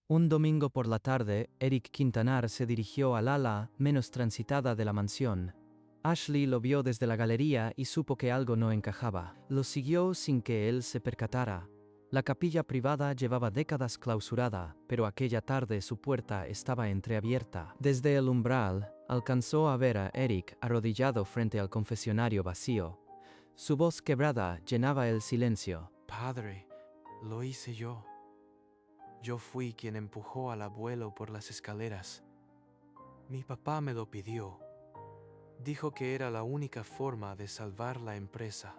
Un domingo por la tarde, Eric Quintanar se dirigió al ala menos transitada de la mansión. Ashley lo vio desde la galería y supo que algo no encajaba. Lo siguió sin que él se percatara. La capilla privada llevaba décadas clausurada, pero aquella tarde su puerta estaba entreabierta. Desde el umbral, alcanzó a ver a Eric arrodillado frente al confesionario vacío. Su voz quebrada llenaba el silencio. Padre, lo hice yo. Yo fui quien empujó al abuelo por las escaleras. Mi papá me lo pidió. Dijo que era la única forma de salvar la empresa.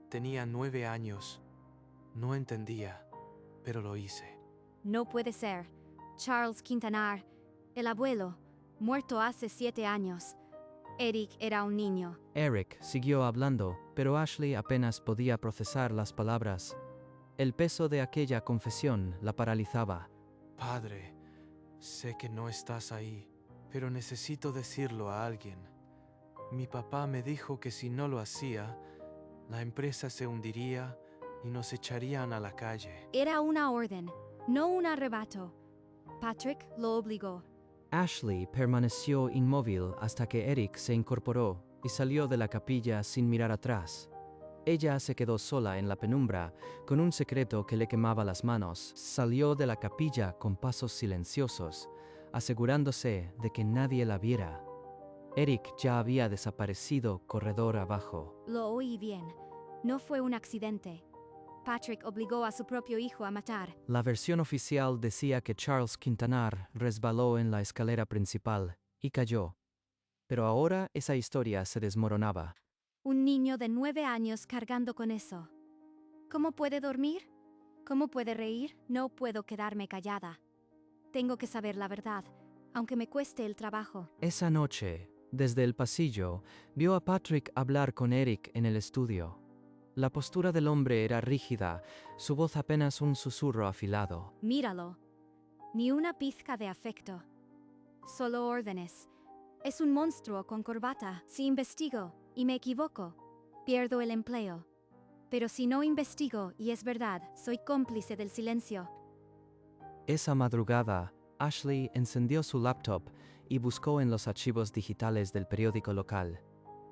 Tenía 9 años. No entendía, pero lo hice. No puede ser. Charles Quintanar, el abuelo, muerto hace 7 años. Eric era un niño. Eric siguió hablando, pero Ashley apenas podía procesar las palabras. El peso de aquella confesión la paralizaba. Padre, sé que no estás ahí, pero necesito decirlo a alguien. Mi papá me dijo que si no lo hacía, la empresa se hundiría y nos echarían a la calle. Era una orden, no un arrebato. Patrick lo obligó. Ashley permaneció inmóvil hasta que Eric se incorporó y salió de la capilla sin mirar atrás. Ella se quedó sola en la penumbra, con un secreto que le quemaba las manos. Salió de la capilla con pasos silenciosos, asegurándose de que nadie la viera. Eric ya había desaparecido corredor abajo. Lo oí bien. No fue un accidente. Patrick obligó a su propio hijo a matar. La versión oficial decía que Charles Quintanar resbaló en la escalera principal y cayó. Pero ahora esa historia se desmoronaba. Un niño de 9 años cargando con eso. ¿Cómo puede dormir? ¿Cómo puede reír? No puedo quedarme callada. Tengo que saber la verdad, aunque me cueste el trabajo. Esa noche, desde el pasillo, vio a Patrick hablar con Eric en el estudio. La postura del hombre era rígida, su voz apenas un susurro afilado. Míralo. Ni una pizca de afecto. Solo órdenes. Es un monstruo con corbata. Si investigo y me equivoco, pierdo el empleo. Pero si no investigo y es verdad, soy cómplice del silencio. Esa madrugada, Ashley encendió su laptop y buscó en los archivos digitales del periódico local.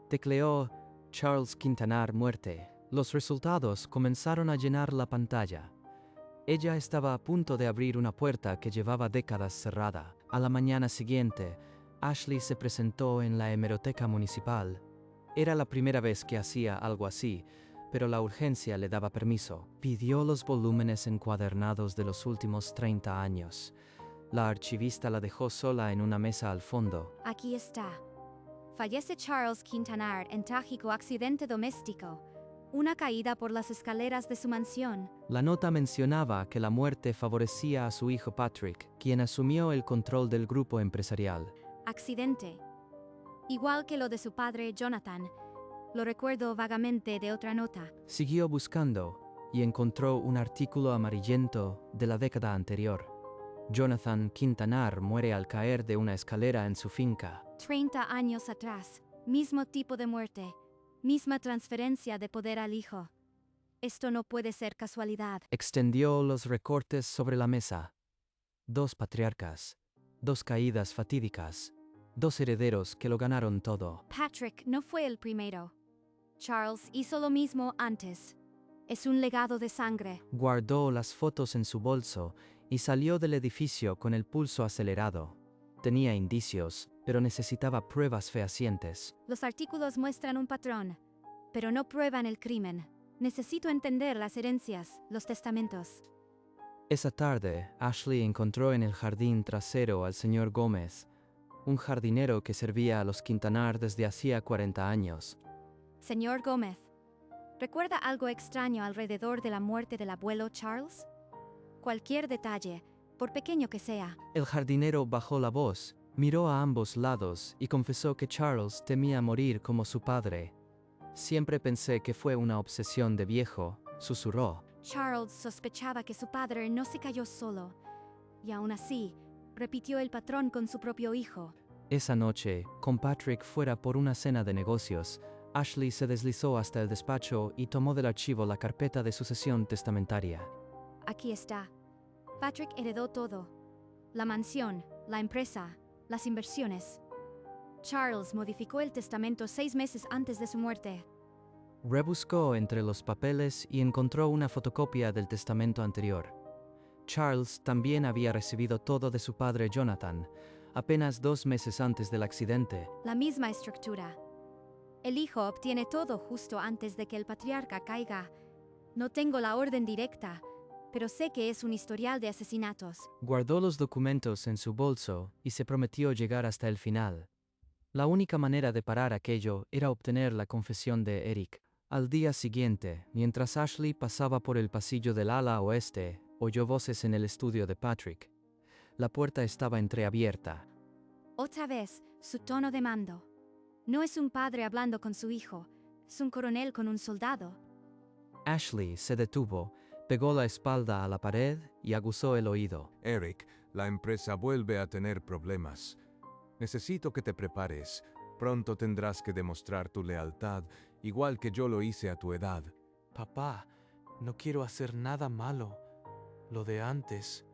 Tecleó Charles Quintanar muerte. Los resultados comenzaron a llenar la pantalla. Ella estaba a punto de abrir una puerta que llevaba décadas cerrada. A la mañana siguiente, Ashley se presentó en la hemeroteca municipal. Era la primera vez que hacía algo así, pero la urgencia le daba permiso. Pidió los volúmenes encuadernados de los últimos 30 años. La archivista la dejó sola en una mesa al fondo. Aquí está. Fallece Charles Quintanar en trágico accidente doméstico. Una caída por las escaleras de su mansión. La nota mencionaba que la muerte favorecía a su hijo Patrick, quien asumió el control del grupo empresarial. Accidente. Igual que lo de su padre Jonathan. Lo recuerdo vagamente de otra nota. Siguió buscando y encontró un artículo amarillento de la década anterior. Jonathan Quintanar muere al caer de una escalera en su finca. 30 años atrás. Mismo tipo de muerte. Misma transferencia de poder al hijo. Esto no puede ser casualidad. Extendió los recortes sobre la mesa. 2 patriarcas, 2 caídas fatídicas, 2 herederos que lo ganaron todo. Patrick no fue el primero. Charles hizo lo mismo antes. Es un legado de sangre. Guardó las fotos en su bolso y salió del edificio con el pulso acelerado. Tenía indicios, pero necesitaba pruebas fehacientes. Los artículos muestran un patrón, pero no prueban el crimen. Necesito entender las herencias, los testamentos. Esa tarde, Ashley encontró en el jardín trasero al señor Gómez, un jardinero que servía a los Quintanar desde hacía 40 años. Señor Gómez, ¿recuerda algo extraño alrededor de la muerte del abuelo Charles? Cualquier detalle, por pequeño que sea. El jardinero bajó la voz, miró a ambos lados y confesó que Charles temía morir como su padre. Siempre pensé que fue una obsesión de viejo, susurró. Charles sospechaba que su padre no se cayó solo, y aún así, repitió el patrón con su propio hijo. Esa noche, con Patrick fuera por una cena de negocios, Ashley se deslizó hasta el despacho y tomó del archivo la carpeta de sucesión testamentaria. Aquí está. Patrick heredó todo. La mansión, la empresa, las inversiones. Charles modificó el testamento 6 meses antes de su muerte. Rebuscó entre los papeles y encontró una fotocopia del testamento anterior. Charles también había recibido todo de su padre Jonathan, apenas 2 meses antes del accidente. La misma estructura. El hijo obtiene todo justo antes de que el patriarca caiga. No tengo la orden directa, pero sé que es un historial de asesinatos. Guardó los documentos en su bolso y se prometió llegar hasta el final. La única manera de parar aquello era obtener la confesión de Eric. Al día siguiente, mientras Ashley pasaba por el pasillo del ala oeste, oyó voces en el estudio de Patrick. La puerta estaba entreabierta. Otra vez, su tono de mando. No es un padre hablando con su hijo, es un coronel con un soldado. Ashley se detuvo, pegó la espalda a la pared y aguzó el oído. Eric, la empresa vuelve a tener problemas. Necesito que te prepares. Pronto tendrás que demostrar tu lealtad, igual que yo lo hice a tu edad. Papá, no quiero hacer nada malo. Lo de antes,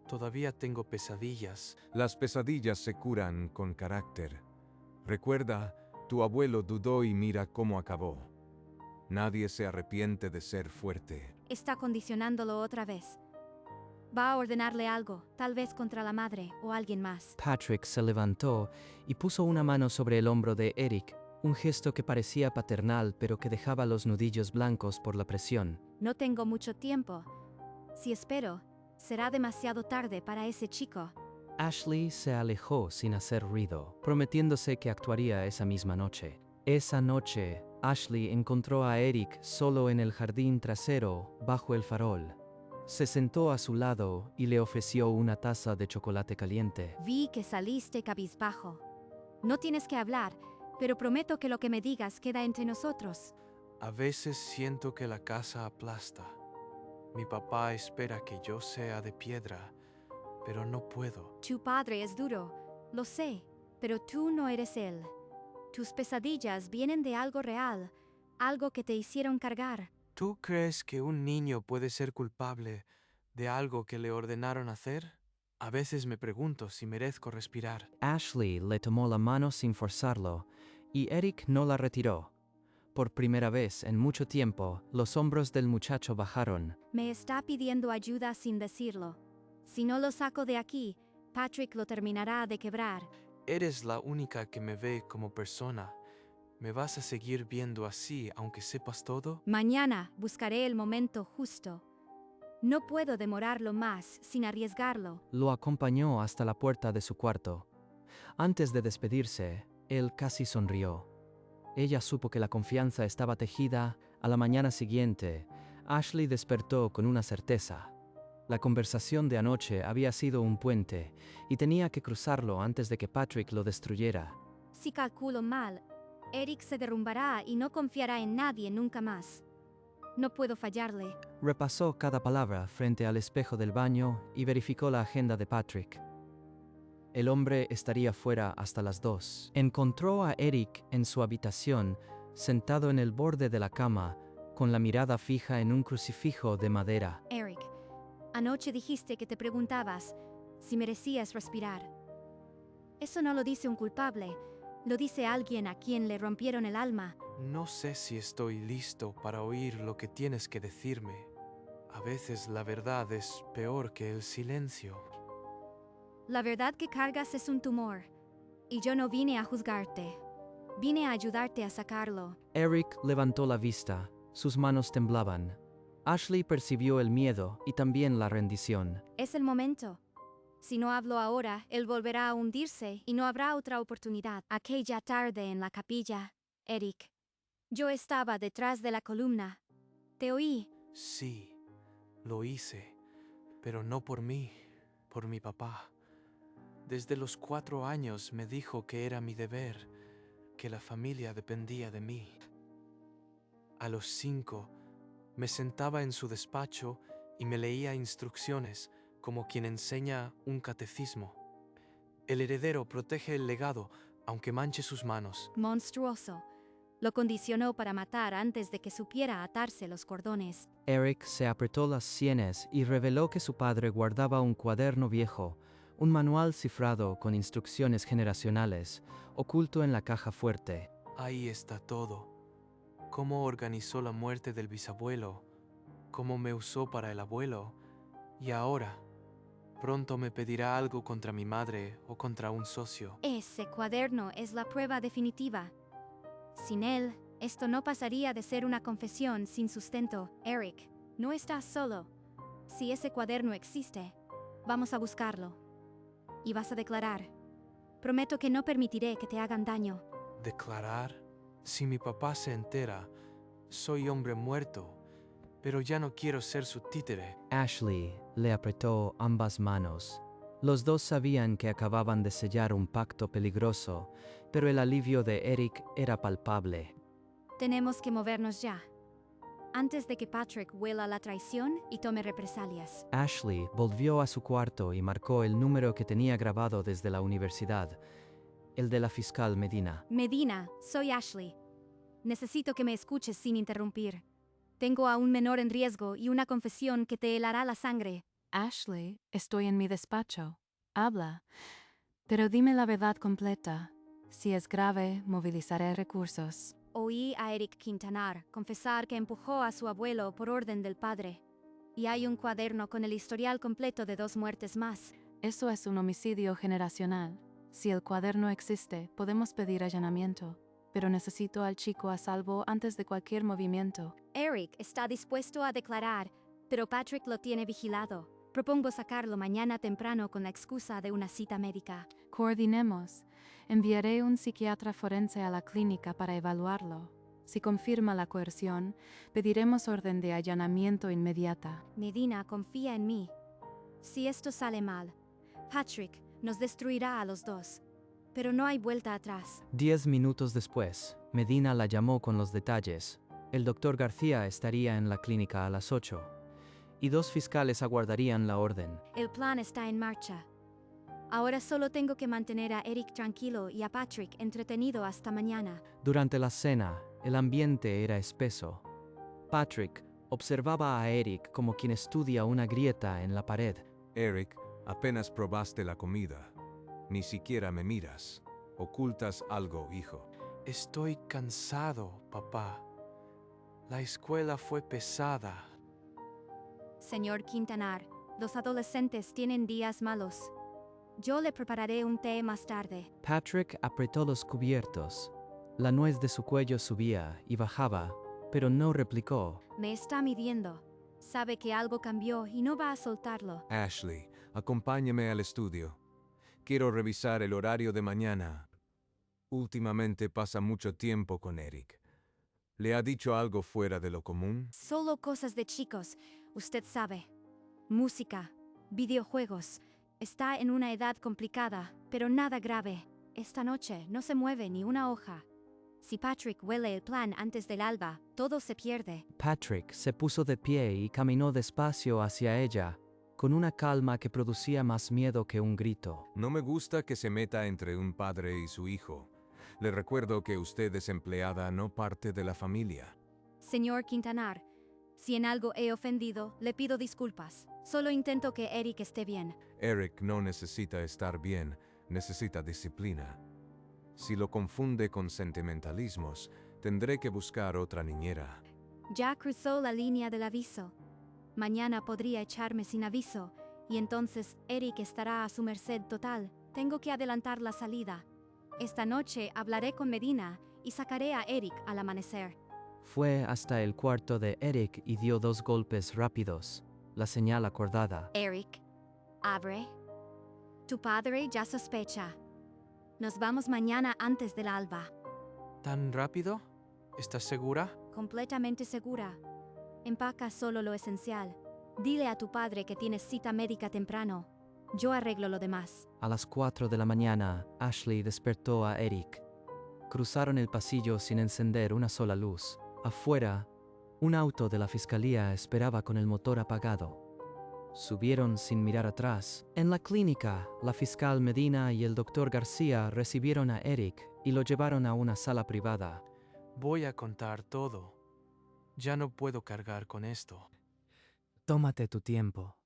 todavía tengo pesadillas. Las pesadillas se curan con carácter. Recuerda, tu abuelo dudó y mira cómo acabó. Nadie se arrepiente de ser fuerte. Está condicionándolo otra vez. Va a ordenarle algo, tal vez contra la madre o alguien más. Patrick se levantó y puso una mano sobre el hombro de Eric, un gesto que parecía paternal pero que dejaba los nudillos blancos por la presión. No tengo mucho tiempo. Si espero, será demasiado tarde para ese chico. Ashley se alejó sin hacer ruido, prometiéndose que actuaría esa misma noche. Esa noche, Ashley encontró a Eric solo en el jardín trasero, bajo el farol. Se sentó a su lado y le ofreció una taza de chocolate caliente. Vi que saliste cabizbajo. No tienes que hablar, pero prometo que lo que me digas queda entre nosotros. A veces siento que la casa aplasta. Mi papá espera que yo sea de piedra, pero no puedo. Tu padre es duro, lo sé, pero tú no eres él. Tus pesadillas vienen de algo real, algo que te hicieron cargar. ¿Tú crees que un niño puede ser culpable de algo que le ordenaron hacer? A veces me pregunto si merezco respirar. Ashley le tomó la mano sin forzarlo, y Eric no la retiró. Por primera vez en mucho tiempo, los hombros del muchacho bajaron. Me está pidiendo ayuda sin decirlo. Si no lo saco de aquí, Patrick lo terminará de quebrar. Eres la única que me ve como persona. ¿Me vas a seguir viendo así aunque sepas todo? Mañana buscaré el momento justo. No puedo demorarlo más sin arriesgarlo. Lo acompañó hasta la puerta de su cuarto. Antes de despedirse, él casi sonrió. Ella supo que la confianza estaba tejida. A la mañana siguiente, Ashley despertó con una certeza. La conversación de anoche había sido un puente, y tenía que cruzarlo antes de que Patrick lo destruyera. Si calculo mal, Eric se derrumbará y no confiará en nadie nunca más. No puedo fallarle. Repasó cada palabra frente al espejo del baño y verificó la agenda de Patrick. El hombre estaría fuera hasta las 2. Encontró a Eric en su habitación, sentado en el borde de la cama, con la mirada fija en un crucifijo de madera. Eric, anoche dijiste que te preguntabas si merecías respirar. Eso no lo dice un culpable, lo dice alguien a quien le rompieron el alma. No sé si estoy listo para oír lo que tienes que decirme. A veces la verdad es peor que el silencio. La verdad que cargas es un tumor, y yo no vine a juzgarte. Vine a ayudarte a sacarlo. Eric levantó la vista, sus manos temblaban. Ashley percibió el miedo y también la rendición. Es el momento. Si no hablo ahora, él volverá a hundirse y no habrá otra oportunidad. Aquella tarde en la capilla, Eric. Yo estaba detrás de la columna. Te oí. Sí, lo hice, pero no por mí, por mi papá. Desde los 4 años me dijo que era mi deber, que la familia dependía de mí. A los 5, me sentaba en su despacho y me leía instrucciones como quien enseña un catecismo. El heredero protege el legado, aunque manche sus manos. Monstruoso. Lo condicionó para matar antes de que supiera atarse los cordones. Eric se apretó las sienes y reveló que su padre guardaba un cuaderno viejo, un manual cifrado con instrucciones generacionales, oculto en la caja fuerte. Ahí está todo. Cómo organizó la muerte del bisabuelo, cómo me usó para el abuelo, y ahora, pronto me pedirá algo contra mi madre o contra un socio. Ese cuaderno es la prueba definitiva. Sin él, esto no pasaría de ser una confesión sin sustento. Eric, no estás solo. Si ese cuaderno existe, vamos a buscarlo. Y vas a declarar. Prometo que no permitiré que te hagan daño. ¿Declarar? Si mi papá se entera, soy hombre muerto, pero ya no quiero ser su títere. Ashley le apretó ambas manos. Los dos sabían que acababan de sellar un pacto peligroso, pero el alivio de Eric era palpable. Tenemos que movernos ya. Antes de que Patrick huela la traición y tome represalias. Ashley volvió a su cuarto y marcó el número que tenía grabado desde la universidad, el de la fiscal Medina. Medina, soy Ashley. Necesito que me escuches sin interrumpir. Tengo a un menor en riesgo y una confesión que te helará la sangre. Ashley, estoy en mi despacho. Habla. Pero dime la verdad completa. Si es grave, movilizaré recursos. Oí a Eric Quintanar confesar que empujó a su abuelo por orden del padre. Y hay un cuaderno con el historial completo de 2 muertes más. Eso es un homicidio generacional. Si el cuaderno existe, podemos pedir allanamiento. Pero necesito al chico a salvo antes de cualquier movimiento. Eric está dispuesto a declarar, pero Patrick lo tiene vigilado. Propongo sacarlo mañana temprano con la excusa de una cita médica. Coordinemos. Enviaré un psiquiatra forense a la clínica para evaluarlo. Si confirma la coerción, pediremos orden de allanamiento inmediata. Medina confía en mí. Si esto sale mal, Patrick nos destruirá a los dos. Pero no hay vuelta atrás. 10 minutos después, Medina la llamó con los detalles. El doctor García estaría en la clínica a las 8, y 2 fiscales aguardarían la orden. El plan está en marcha. Ahora solo tengo que mantener a Eric tranquilo y a Patrick entretenido hasta mañana. Durante la cena, el ambiente era espeso. Patrick observaba a Eric como quien estudia una grieta en la pared. Eric, apenas probaste la comida. Ni siquiera me miras. Ocultas algo, hijo. Estoy cansado, papá. La escuela fue pesada. Señor Quintanar, los adolescentes tienen días malos. Yo le prepararé un té más tarde. Patrick apretó los cubiertos. La nuez de su cuello subía y bajaba, pero no replicó. Me está midiendo. Sabe que algo cambió y no va a soltarlo. Ashley, acompáñame al estudio. Quiero revisar el horario de mañana. Últimamente pasa mucho tiempo con Eric. ¿Le ha dicho algo fuera de lo común? Solo cosas de chicos, usted sabe. Música, videojuegos. Está en una edad complicada, pero nada grave. Esta noche no se mueve ni una hoja. Si Patrick huele el plan antes del alba, todo se pierde. Patrick se puso de pie y caminó despacio hacia ella, con una calma que producía más miedo que un grito. No me gusta que se meta entre un padre y su hijo. Le recuerdo que usted es empleada, no parte de la familia. Señor Quintanar, si en algo he ofendido, le pido disculpas. Solo intento que Eric esté bien. Eric no necesita estar bien, necesita disciplina. Si lo confunde con sentimentalismos, tendré que buscar otra niñera. Ya cruzó la línea del aviso. Mañana podría echarme sin aviso, y entonces Eric estará a su merced total. Tengo que adelantar la salida. Esta noche hablaré con Medina y sacaré a Eric al amanecer. Fue hasta el cuarto de Eric y dio 2 golpes rápidos, la señal acordada. Eric, abre. Tu padre ya sospecha. Nos vamos mañana antes del alba. ¿Tan rápido? ¿Estás segura? Completamente segura. Empaca solo lo esencial. Dile a tu padre que tienes cita médica temprano. Yo arreglo lo demás. A las 4 de la mañana, Ashley despertó a Eric. Cruzaron el pasillo sin encender una sola luz. Afuera, un auto de la fiscalía esperaba con el motor apagado. Subieron sin mirar atrás. En la clínica, la fiscal Medina y el doctor García recibieron a Eric y lo llevaron a una sala privada. Voy a contar todo. Ya no puedo cargar con esto. Tómate tu tiempo.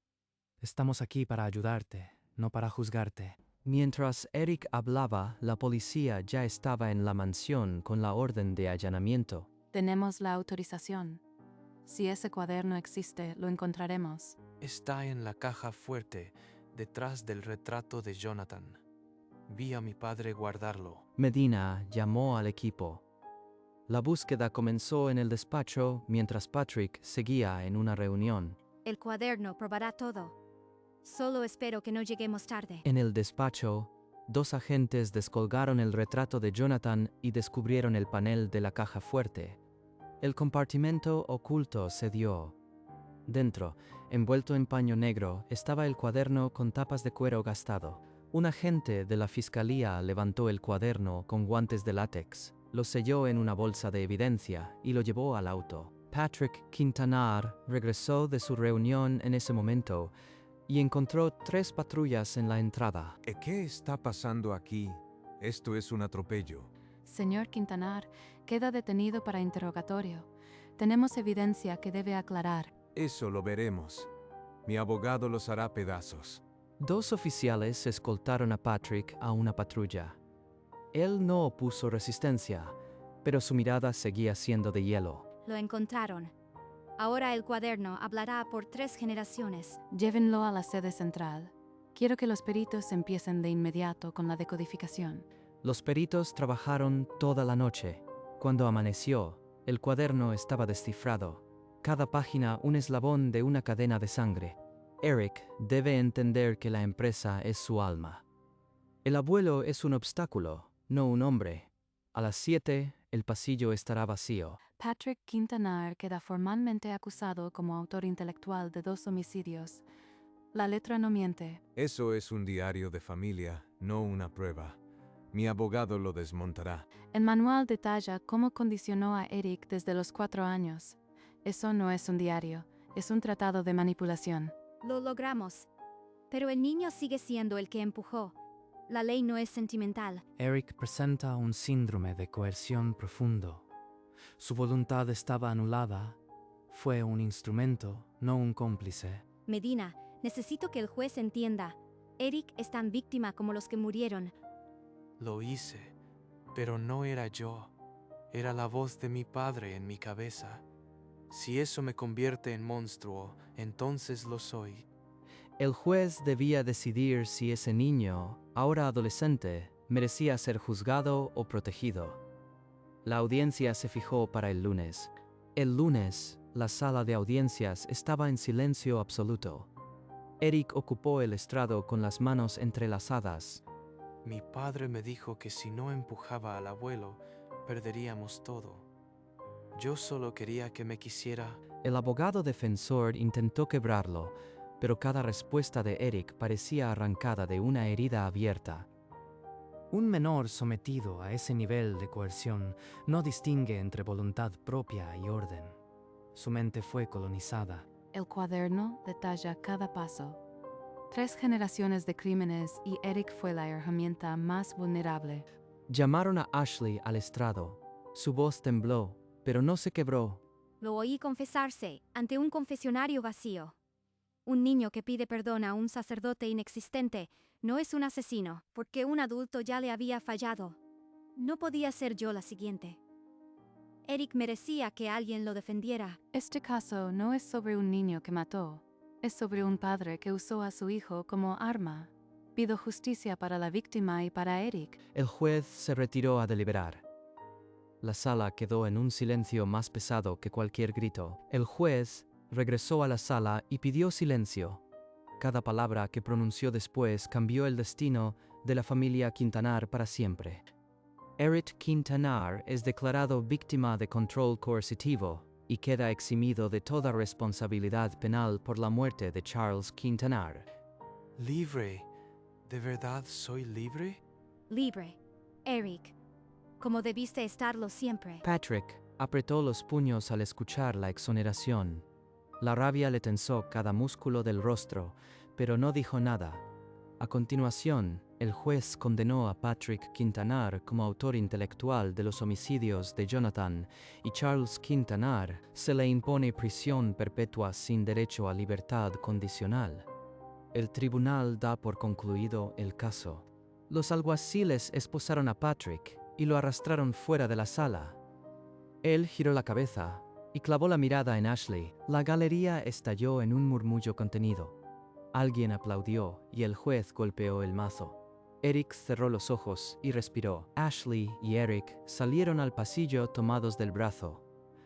Estamos aquí para ayudarte, no para juzgarte. Mientras Eric hablaba, la policía ya estaba en la mansión con la orden de allanamiento. Tenemos la autorización. Si ese cuaderno existe, lo encontraremos. Está en la caja fuerte, detrás del retrato de Jonathan. Vi a mi padre guardarlo. Medina llamó al equipo. La búsqueda comenzó en el despacho mientras Patrick seguía en una reunión. El cuaderno probará todo. Solo espero que no lleguemos tarde. En el despacho, 2 agentes descolgaron el retrato de Jonathan y descubrieron el panel de la caja fuerte. El compartimento oculto cedió. Dentro, envuelto en paño negro, estaba el cuaderno con tapas de cuero gastado. Un agente de la fiscalía levantó el cuaderno con guantes de látex, lo selló en una bolsa de evidencia y lo llevó al auto. Patrick Quintanar regresó de su reunión en ese momento y encontró 3 patrullas en la entrada. ¿Qué está pasando aquí? Esto es un atropello. Señor Quintanar, queda detenido para interrogatorio. Tenemos evidencia que debe aclarar. Eso lo veremos. Mi abogado los hará pedazos. 2 oficiales escoltaron a Patrick a una patrulla. Él no opuso resistencia, pero su mirada seguía siendo de hielo. Lo encontraron. Ahora el cuaderno hablará por 3 generaciones. Llévenlo a la sede central. Quiero que los peritos empiecen de inmediato con la decodificación. Los peritos trabajaron toda la noche. Cuando amaneció, el cuaderno estaba descifrado. Cada página un eslabón de una cadena de sangre. Eric debe entender que la empresa es su alma. El abuelo es un obstáculo, no un hombre. A las 7, el pasillo estará vacío. Patrick Quintanar queda formalmente acusado como autor intelectual de 2 homicidios. La letra no miente. Eso es un diario de familia, no una prueba. Mi abogado lo desmontará. El manual detalla cómo condicionó a Eric desde los 4 años. Eso no es un diario, es un tratado de manipulación. Lo logramos. Pero el niño sigue siendo el que empujó. La ley no es sentimental. Eric presenta un síndrome de coerción profundo. Su voluntad estaba anulada. Fue un instrumento, no un cómplice. Medina, necesito que el juez entienda. Eric es tan víctima como los que murieron. Lo hice, pero no era yo. Era la voz de mi padre en mi cabeza. Si eso me convierte en monstruo, entonces lo soy. El juez debía decidir si ese niño, ahora adolescente, merecía ser juzgado o protegido. La audiencia se fijó para el lunes. El lunes, la sala de audiencias estaba en silencio absoluto. Eric ocupó el estrado con las manos entrelazadas. Mi padre me dijo que si no empujaba al abuelo, perderíamos todo. Yo solo quería que me quisiera. El abogado defensor intentó quebrarlo, pero cada respuesta de Eric parecía arrancada de una herida abierta. Un menor sometido a ese nivel de coerción no distingue entre voluntad propia y orden. Su mente fue colonizada. El cuaderno detalla cada paso. 3 generaciones de crímenes y Eric fue la herramienta más vulnerable. Llamaron a Ashley al estrado. Su voz tembló, pero no se quebró. Lo oí confesarse ante un confesionario vacío. Un niño que pide perdón a un sacerdote inexistente no es un asesino, porque un adulto ya le había fallado. No podía ser yo la siguiente. Eric merecía que alguien lo defendiera. Este caso no es sobre un niño que mató. Es sobre un padre que usó a su hijo como arma. Pido justicia para la víctima y para Eric. El juez se retiró a deliberar. La sala quedó en un silencio más pesado que cualquier grito. El juez regresó a la sala y pidió silencio. Cada palabra que pronunció después cambió el destino de la familia Quintanar para siempre. Eric Quintanar es declarado víctima de control coercitivo y queda eximido de toda responsabilidad penal por la muerte de Charles Quintanar. ¿Libre? ¿De verdad soy libre? Libre. Eric. Como debiste estarlo siempre. Patrick apretó los puños al escuchar la exoneración. La rabia le tensó cada músculo del rostro, pero no dijo nada. A continuación, El juez condenó a Patrick Quintanar como autor intelectual de los homicidios de Jonathan y Charles Quintanar se le impone prisión perpetua sin derecho a libertad condicional. El tribunal da por concluido el caso. Los alguaciles esposaron a Patrick y lo arrastraron fuera de la sala. Él giró la cabeza y clavó la mirada en Ashley. La galería estalló en un murmullo contenido. Alguien aplaudió y el juez golpeó el mazo. Eric cerró los ojos y respiró. Ashley y Eric salieron al pasillo tomados del brazo.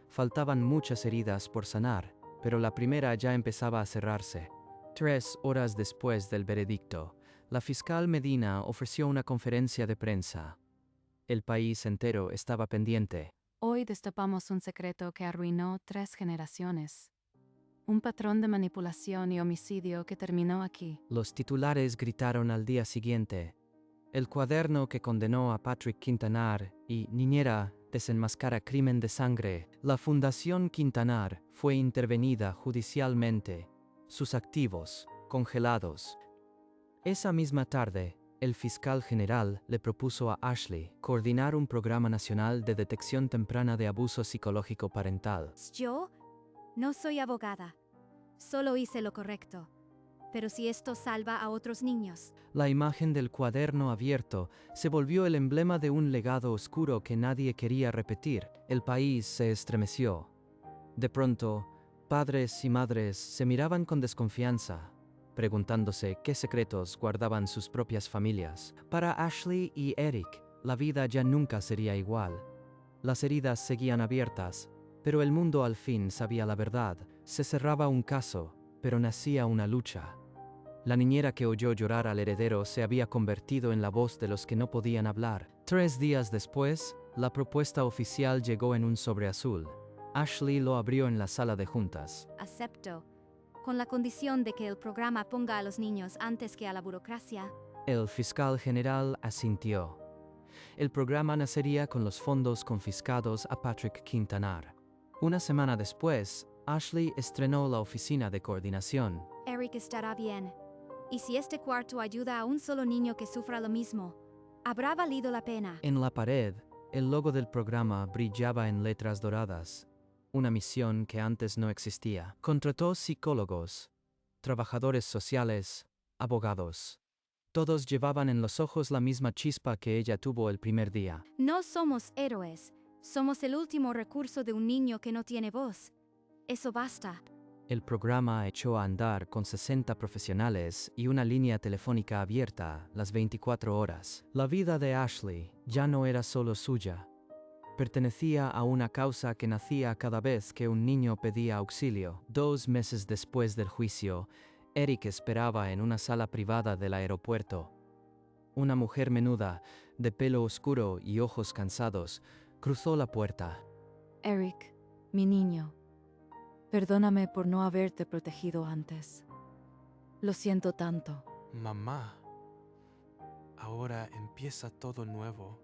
Faltaban muchas heridas por sanar, pero la primera ya empezaba a cerrarse. 3 horas después del veredicto, la fiscal Medina ofreció una conferencia de prensa. El país entero estaba pendiente. Hoy destapamos un secreto que arruinó 3 generaciones. Un patrón de manipulación y homicidio que terminó aquí. Los titulares gritaron al día siguiente. El cuaderno que condenó a Patrick Quintanar y Niñera desenmascara crimen de sangre. La Fundación Quintanar fue intervenida judicialmente. Sus activos, congelados. Esa misma tarde, el fiscal general le propuso a Ashley coordinar un programa nacional de detección temprana de abuso psicológico parental. Yo no soy abogada. Solo hice lo correcto. Pero si esto salva a otros niños. La imagen del cuaderno abierto se volvió el emblema de un legado oscuro que nadie quería repetir. El país se estremeció. De pronto, padres y madres se miraban con desconfianza, preguntándose qué secretos guardaban sus propias familias. Para Ashley y Eric, la vida ya nunca sería igual. Las heridas seguían abiertas, pero el mundo al fin sabía la verdad. Se cerraba un caso, pero nacía una lucha. La niñera que oyó llorar al heredero se había convertido en la voz de los que no podían hablar. 3 días después, la propuesta oficial llegó en un sobre azul. Ashley lo abrió en la sala de juntas. Acepto, con la condición de que el programa ponga a los niños antes que a la burocracia. El fiscal general asintió. El programa nacería con los fondos confiscados a Patrick Quintanar. Una semana después, Ashley estrenó la oficina de coordinación. Eric estará bien. Y si este cuarto ayuda a un solo niño que sufra lo mismo, habrá valido la pena. En la pared, el logo del programa brillaba en letras doradas. Una misión que antes no existía. Contrató psicólogos, trabajadores sociales, abogados. Todos llevaban en los ojos la misma chispa que ella tuvo el primer día. No somos héroes. Somos el último recurso de un niño que no tiene voz. Eso basta. El programa echó a andar con 60 profesionales y una línea telefónica abierta las 24 horas. La vida de Ashley ya no era solo suya. Pertenecía a una causa que nacía cada vez que un niño pedía auxilio. 2 meses después del juicio, Eric esperaba en una sala privada del aeropuerto. Una mujer menuda, de pelo oscuro y ojos cansados, cruzó la puerta. Eric, mi niño. Perdóname por no haberte protegido antes. Lo siento tanto. Mamá, ahora empieza todo nuevo.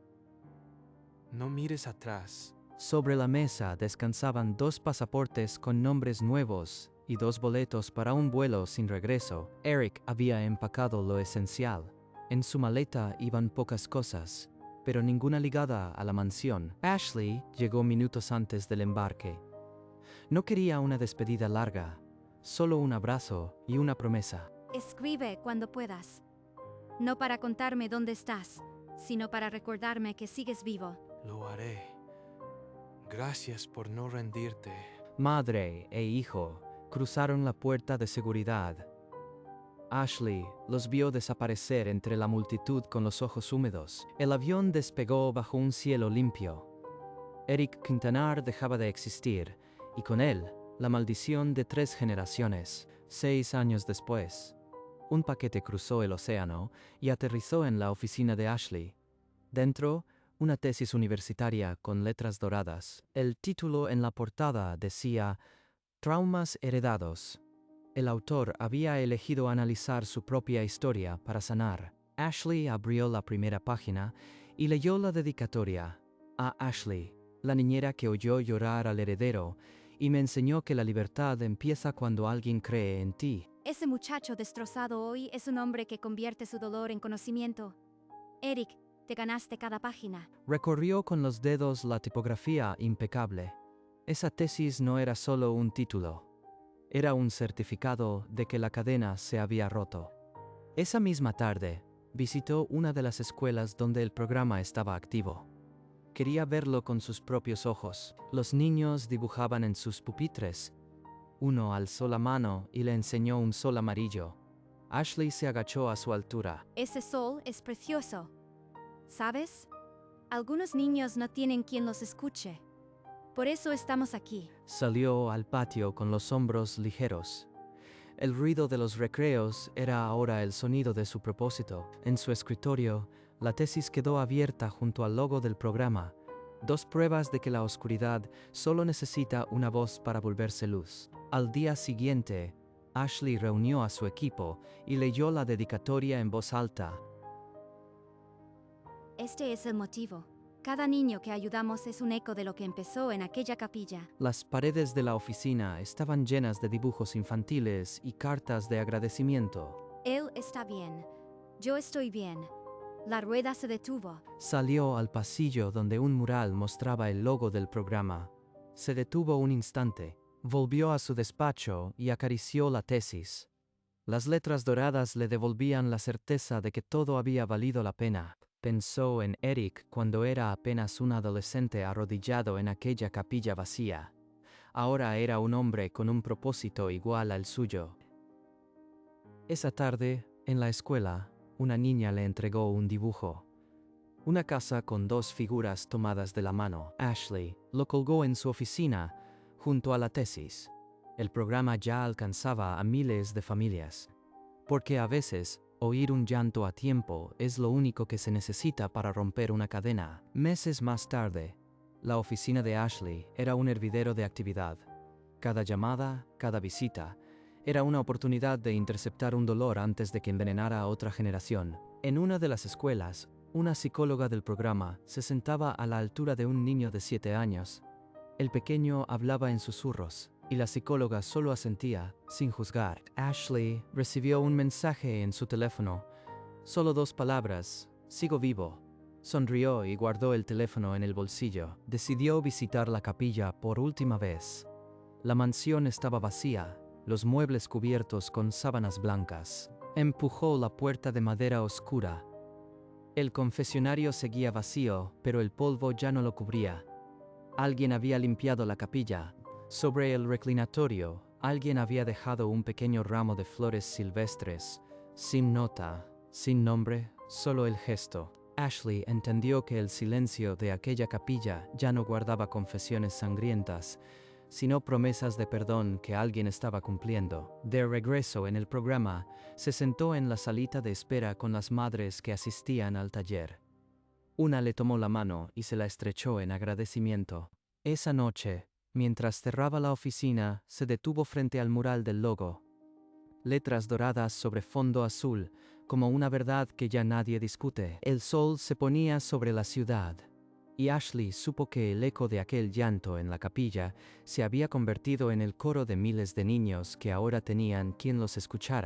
No mires atrás. Sobre la mesa descansaban 2 pasaportes con nombres nuevos y 2 boletos para un vuelo sin regreso. Eric había empacado lo esencial. En su maleta iban pocas cosas, pero ninguna ligada a la mansión. Ashley llegó minutos antes del embarque. No quería una despedida larga, solo un abrazo y una promesa. Escribe cuando puedas. No para contarme dónde estás, sino para recordarme que sigues vivo. Lo haré. Gracias por no rendirte. Madre e hijo cruzaron la puerta de seguridad. Ashley los vio desaparecer entre la multitud con los ojos húmedos. El avión despegó bajo un cielo limpio. Eric Quintanar dejaba de existir, y con él, la maldición de 3 generaciones. 6 años después, un paquete cruzó el océano y aterrizó en la oficina de Ashley. Dentro, una tesis universitaria con letras doradas. El título en la portada decía «Traumas heredados». El autor había elegido analizar su propia historia para sanar. Ashley abrió la primera página y leyó la dedicatoria. A Ashley, la niñera que oyó llorar al heredero y me enseñó que la libertad empieza cuando alguien cree en ti. Ese muchacho destrozado hoy es un hombre que convierte su dolor en conocimiento. Eric, te ganaste cada página. Recorrió con los dedos la tipografía impecable. Esa tesis no era solo un título. Era un certificado de que la cadena se había roto. Esa misma tarde, visitó una de las escuelas donde el programa estaba activo. Quería verlo con sus propios ojos. Los niños dibujaban en sus pupitres. Uno alzó la mano y le enseñó un sol amarillo. Ashley se agachó a su altura. Ese sol es precioso. ¿Sabes? Algunos niños no tienen quien los escuche. Por eso estamos aquí. Salió al patio con los hombros ligeros. El ruido de los recreos era ahora el sonido de su propósito. En su escritorio, la tesis quedó abierta junto al logo del programa. 2 pruebas de que la oscuridad solo necesita una voz para volverse luz. Al día siguiente, Ashley reunió a su equipo y leyó la dedicatoria en voz alta. Este es el motivo. Cada niño que ayudamos es un eco de lo que empezó en aquella capilla. Las paredes de la oficina estaban llenas de dibujos infantiles y cartas de agradecimiento. Él está bien. Yo estoy bien. La rueda se detuvo. Salió al pasillo donde un mural mostraba el logo del programa. Se detuvo un instante, volvió a su despacho y acarició la tesis. Las letras doradas le devolvían la certeza de que todo había valido la pena. Pensó en Eric cuando era apenas un adolescente arrodillado en aquella capilla vacía. Ahora era un hombre con un propósito igual al suyo. Esa tarde, en la escuela, una niña le entregó un dibujo. Una casa con 2 figuras tomadas de la mano. Ashley lo colgó en su oficina, junto a la tesis. El programa ya alcanzaba a miles de familias. Porque a veces, oír un llanto a tiempo es lo único que se necesita para romper una cadena. Meses más tarde, la oficina de Ashley era un hervidero de actividad. Cada llamada, cada visita, era una oportunidad de interceptar un dolor antes de que envenenara a otra generación. En una de las escuelas, una psicóloga del programa se sentaba a la altura de un niño de 7 años. El pequeño hablaba en susurros, y la psicóloga solo asentía, sin juzgar. Ashley recibió un mensaje en su teléfono. Solo 2 palabras: sigo vivo. Sonrió y guardó el teléfono en el bolsillo. Decidió visitar la capilla por última vez. La mansión estaba vacía, los muebles cubiertos con sábanas blancas. Empujó la puerta de madera oscura. El confesionario seguía vacío, pero el polvo ya no lo cubría. Alguien había limpiado la capilla. Sobre el reclinatorio, alguien había dejado un pequeño ramo de flores silvestres, sin nota, sin nombre, solo el gesto. Ashley entendió que el silencio de aquella capilla ya no guardaba confesiones sangrientas, sino promesas de perdón que alguien estaba cumpliendo. De regreso en el programa, se sentó en la salita de espera con las madres que asistían al taller. Una le tomó la mano y se la estrechó en agradecimiento. Esa noche, mientras cerraba la oficina, se detuvo frente al mural del logo. Letras doradas sobre fondo azul, como una verdad que ya nadie discute. El sol se ponía sobre la ciudad, y Ashley supo que el eco de aquel llanto en la capilla se había convertido en el coro de miles de niños que ahora tenían quien los escuchara.